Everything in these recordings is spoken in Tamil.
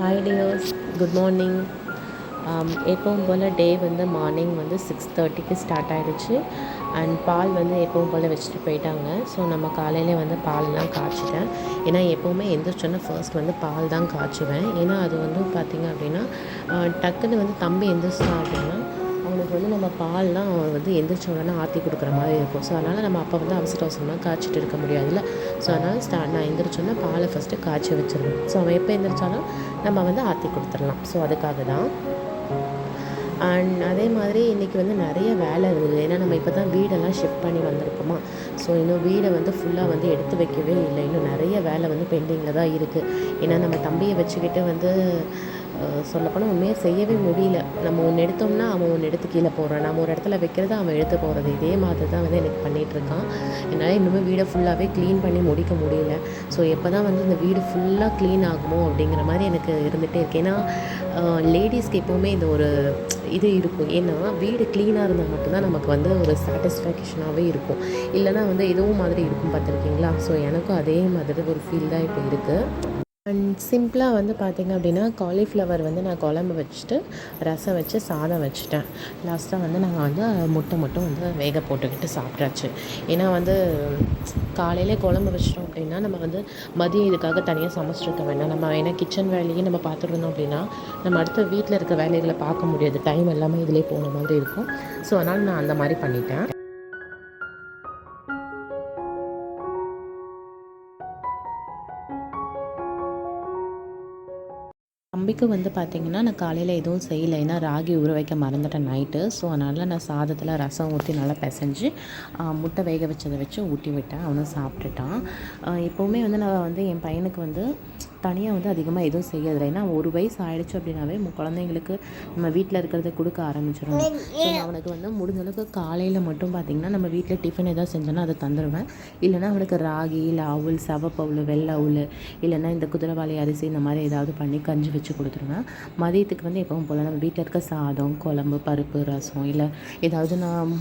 Hi tears, good morning. எப்பவும் போல் டே வந்து மார்னிங் வந்து 6:30க்கு ஸ்டார்ட் ஆகிடுச்சு. அண்ட் பால் வந்து எப்பவும் போல் வச்சுட்டு போயிட்டாங்க. ஸோ நம்ம காலையிலே வந்து பால்லாம் காய்ச்சிட்டேன். ஏன்னா எப்போவுமே எந்திரிச்சோன்னா ஃபர்ஸ்ட் வந்து பால் தான் காய்ச்சுவேன். ஏன்னா அது வந்து பார்த்திங்க அப்படின்னா டக்குன்னு வந்து தம்பி எந்திரிச்சிட்டான் அப்படின்னா அவனுக்கு வந்து நம்ம பால்லாம் வந்து எந்திரிச்ச உடனே ஆற்றி கொடுக்குற மாதிரி இருக்கும். ஸோ அதனால் நம்ம அப்போ வந்து அவசர அவசரமாக காய்ச்சிட்டு இருக்க முடியாதுல்ல. ஸோ அதனால் நான் எந்திரிச்சோன்னா பாலை ஃபஸ்ட்டு காய்ச்சி வச்சுருவேன். ஸோ அவன் எப்போ எந்திரிச்சாலும் நம்ம வந்து ஆற்றி கொடுத்துடலாம். ஸோ அதுக்காக தான். அண்ட் அதே மாதிரி இன்றைக்கி வந்து நிறைய வேலை இருந்தது. ஏன்னா நம்ம இப்போ தான் வீடெல்லாம் ஷிஃப்ட் பண்ணி வந்திருக்கோமா. ஸோ இன்னும் வீடை வந்து ஃபுல்லாக வந்து எடுத்து வைக்கவே இல்லை. இன்னும் நிறைய வேலை வந்து பெண்டிங்கில் தான் இருக்குது. ஏன்னா நம்ம தம்பியை வச்சுக்கிட்டு வந்து சொல்லப்போனால் உண்மையாக செய்யவே முடியல. நம்ம ஒன்று எடுத்தோம்னா அவன் ஒன்று எடுத்து கீழே போடுறான். நம்ம ஒரு இடத்துல வைக்கிறது அவன் எடுத்து போகிறது. இதே மாதிரி தான் வந்து எனக்கு பண்ணிகிட்ருக்கான். என்னால் இன்னுமே வீடை ஃபுல்லாகவே க்ளீன் பண்ணி முடிக்க முடியல. ஸோ எப்போ தான் வந்து இந்த வீடு ஃபுல்லாக க்ளீன் ஆகுமோ அப்படிங்கிற மாதிரி எனக்கு இருந்துகிட்டே இருக்கு. ஏன்னா லேடிஸ்க்கு எப்போவுமே இந்த ஒரு இது இருக்கும். ஏன்னா வீடு க்ளீனாக இருந்தால் மட்டும்தான் நமக்கு வந்து ஒரு சாட்டிஸ்ஃபேக்ஷனாகவே இருக்கும். இல்லைனா வந்து ஏதோ மாதிரி இருக்கும், பார்த்துருக்கீங்களா? ஸோ எனக்கும் அதே மாதிரி ஒரு ஃபீல் தான் இப்போ இருக்குது. அண்ட் சிம்பிளாக வந்து பார்த்திங்க அப்படின்னா காலிஃப்ளவர் வந்து நான் குழம்பு வச்சுட்டு ரசம் வச்சு சாதம் வச்சுட்டேன். லாஸ்ட்டாக வந்து நாங்கள் வந்து முட்டை மட்டும் வந்து வேக போட்டுக்கிட்டு சாப்பிட்டாச்சு. ஏன்னா வந்து காலையிலே குழம்பு வச்சிட்டோம் அப்படின்னா நம்ம வந்து மதியம் இதுக்காக தனியாக சமைச்சிருக்க வேண்டாம். நம்ம ஏன்னா கிச்சன் வேலையே நம்ம பார்த்துருந்தோம் அப்படின்னா நம்ம அடுத்த வீட்டில் இருக்க வேலைகளை பார்க்க முடியாது. டைம் எல்லாமே இதிலே போன மாதிரி இருக்கும். ஸோ அதனால் நான் அந்த மாதிரி பண்ணிட்டேன். தம்பிக்கு வந்து பார்த்திங்கன்னா நான் காலையில் எதுவும் செய்யலை. ஏன்னா ராகி ஊற வைக்க மறந்துட்டேன் நைட்டு. ஸோ அதனால் நான் சாதத்தில் ரசம் ஊற்றி நல்லா பிசைஞ்சு முட்டை வேக வச்சதை வச்சு ஊட்டி விட்டேன். அவனும் சாப்பிட்டுட்டான். எப்போவுமே வந்து நான் வந்து என் பையனுக்கு வந்து தனியாக வந்து அதிகமாக எதுவும் செய்யறதில்லை. ஏன்னா ஒரு வயசு ஆகிடுச்சு அப்படின்னாவே குழந்தைங்களுக்கு நம்ம வீட்டில் இருக்கிறத கொடுக்க ஆரம்பிச்சிடும். ஸோ அவனுக்கு வந்து முடிஞ்சளவுக்கு காலையில் மட்டும் பார்த்திங்கன்னா நம்ம வீட்டில் டிஃபன் எதாவது செஞ்சோன்னா அதை தந்துடுவேன். இல்லைனா அவனுக்கு ராகி இல்லை அவுல், சவப்பவுல், வெள்ளை அவுல், இல்லைனா இந்த குதிரைவாளி அரிசி இந்த மாதிரி ஏதாவது பண்ணி கஞ்சி வச்சு கொடுத்துருவேன். மதியத்துக்கு வந்து எப்பவும் போல் நம்ம வீட்டில் இருக்க சாதம், குழம்பு, பருப்பு, ரசம், இல்லை ஏதாவது நான்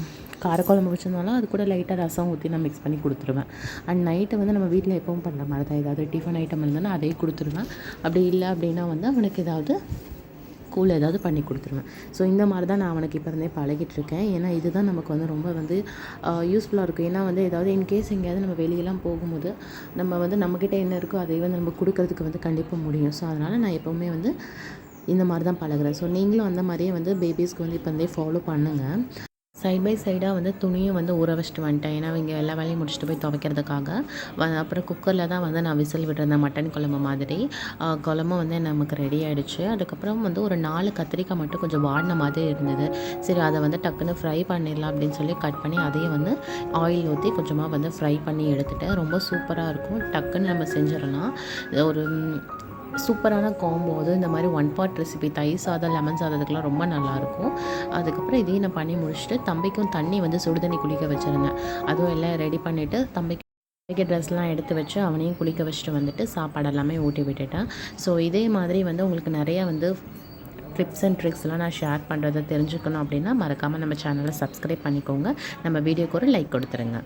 காரக்குழம்பு வச்சுருந்தாலும் அது கூட லைட்டாக ரசம் ஊற்றி நான் மிக்ஸ் பண்ணி கொடுத்துருவேன். அண்ட் நைட்டை வந்து நம்ம வீட்டில் எப்பவும் பண்ணுற மாதிரி தான் ஏதாவது டிஃபன் ஐட்டம் இருந்ததுன்னா அதே கொடுத்துருவேன். அப்படி இல்லை அப்படின்னா வந்து அவனுக்கு ஏதாவது கூழ் ஏதாவது பண்ணி கொடுத்துருவேன். ஸோ இந்த மாதிரி தான் நான் அவனுக்கு இப்போ இருந்தே பழகிட்டுருக்கேன். ஏன்னா இதுதான் நமக்கு வந்து ரொம்ப வந்து யூஸ்ஃபுல்லாக இருக்கும். ஏன்னா வந்து ஏதாவது இன்கேஸ் எங்கேயாவது நம்ம வெளியெல்லாம் போகும்போது நம்ம வந்து நம்மக்கிட்ட என்ன இருக்கோ அதை வந்து நம்ம கொடுக்கறதுக்கு வந்து கண்டிப்பாக முடியும். ஸோ அதனால் நான் எப்போவுமே வந்து இந்த மாதிரி தான் பழகிறேன். ஸோ நீங்களும் அந்த மாதிரியே வந்து பேபிஸ்க்கு வந்து இப்போ இருந்தே ஃபாலோ பண்ணுங்கள். சைட் பை சைடாக வந்து துணியும் வந்து ஊற வச்சுட்டு வந்துட்டேன். ஏன்னா இங்கே எல்லா வேலையும் முடிச்சுட்டு போய் துவைக்கிறதுக்காக. அப்புறம் குக்கரில் தான் வந்து நான் விசில் விட்டுருந்தேன் மட்டன் குழம்பு மாதிரி. குழம்பும் வந்து நமக்கு ரெடி ஆகிடுச்சு. அதுக்கப்புறம் வந்து ஒரு 4 கத்திரிக்காய் மட்டும் கொஞ்சம் வாடின மாதிரி இருந்தது. சரி அதை வந்து டக்குன்னு ஃப்ரை பண்ணிடலாம் அப்படின்னு சொல்லி கட் பண்ணி அதையும் வந்து ஆயில் ஊற்றி கொஞ்சமாக வந்து ஃப்ரை பண்ணி எடுத்துகிட்டேன். ரொம்ப சூப்பராக இருக்கும். டக்குன்னு நம்ம செஞ்சிடலாம். ஒரு சூப்பரான காம்போ அது. இந்த மாதிரி 1 பாட் ரெசிபி தயிர் சாதம், லெமன் சாதத்துக்குலாம் ரொம்ப நல்லாயிருக்கும். அதுக்கப்புறம் இதையும் நான் பண்ணி முடிச்சுட்டு தம்பிக்கும் தண்ணி வந்து சுடு தண்ணி குளிக்க வச்சுருந்தேன். அதுவும் எல்லாம் ரெடி பண்ணிவிட்டு தம்பிக்கு ட்ரெஸ்லாம் எடுத்து வச்சு அவனையும் குளிக்க வச்சுட்டு வந்துட்டு சாப்பாடு எல்லாமே ஊட்டி விட்டுட்டேன். ஸோ இதே மாதிரி வந்து உங்களுக்கு நிறையா வந்து டிப்ஸ் அண்ட் ட்ரிக்ஸ்லாம் நான் ஷேர் பண்ணுறதை தெரிஞ்சுக்கணும் அப்படின்னா மறக்காமல் நம்ம சேனலை சப்ஸ்கிரைப் பண்ணிக்கோங்க. நம்ம வீடியோக்கு ஒரு லைக் கொடுத்துருங்க.